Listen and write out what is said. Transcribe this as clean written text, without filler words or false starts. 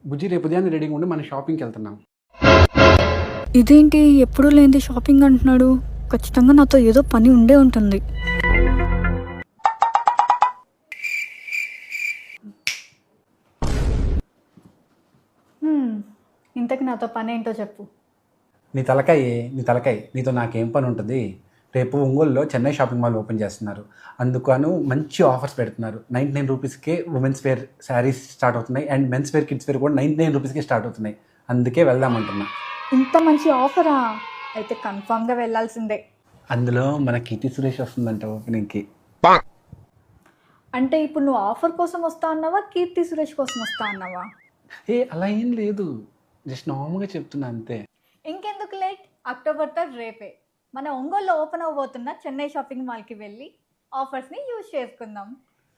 బుజ్జి రేపు ఉదయాన్నే రెడీగా ఉండి మనం షాపింగ్కి వెళ్తున్నాం. ఇదేంటి ఎప్పుడూ లేనిది షాపింగ్ అంటున్నాడు? ఖచ్చితంగా నాతో ఏదో పని ఉండే ఉంటుంది. ఇంతకు నాతో పని ఏంటో చెప్పు. నీ తలకాయ నీతో నాకేం పని ఉంటుంది? రేపు ఒంగోలులో చెన్నై షాపింగ్ మాల్ ఓపెన్ చేస్తున్నారు. అందుకను మంచి ఆఫర్స్ పెడుతున్నారు. 99 రూపీస్కే ఉమెన్స్ వేర్ శారీస్ స్టార్ట్ అవుతున్నాయి and men's wear kids wear కూడా 99 రూపీస్కే స్టార్ట్ అవుతున్నాయి. అందుకే వెళ్దామంటున్నా. ఇంత మంచి ఆఫరా? అయితే కన్ఫామ్గా వెళ్ళాల్సిందే. అందులో మన కీర్తి సురేష్ వస్తుందంట ఓపెనింగ్కి. అంటే ఇప్పుడు నువ్వు ఆఫర్ కోసం వస్తా అన్నావా, కీర్తి సురేష్ కోసం వస్తా అన్నావా? అలా ఏం లేదు, జస్ట్ నార్మల్గా చెప్తున్నా అంతే. ఇంకెందుకు లేట్, అక్టోబర్ 3 రేపే మన ఒంగోలులో ఓపెన్ అవ్వబోతున్న చెన్నై షాపింగ్ మాల్కి వెళ్ళి ఆఫర్స్ని యూజ్ చేసుకుందాం.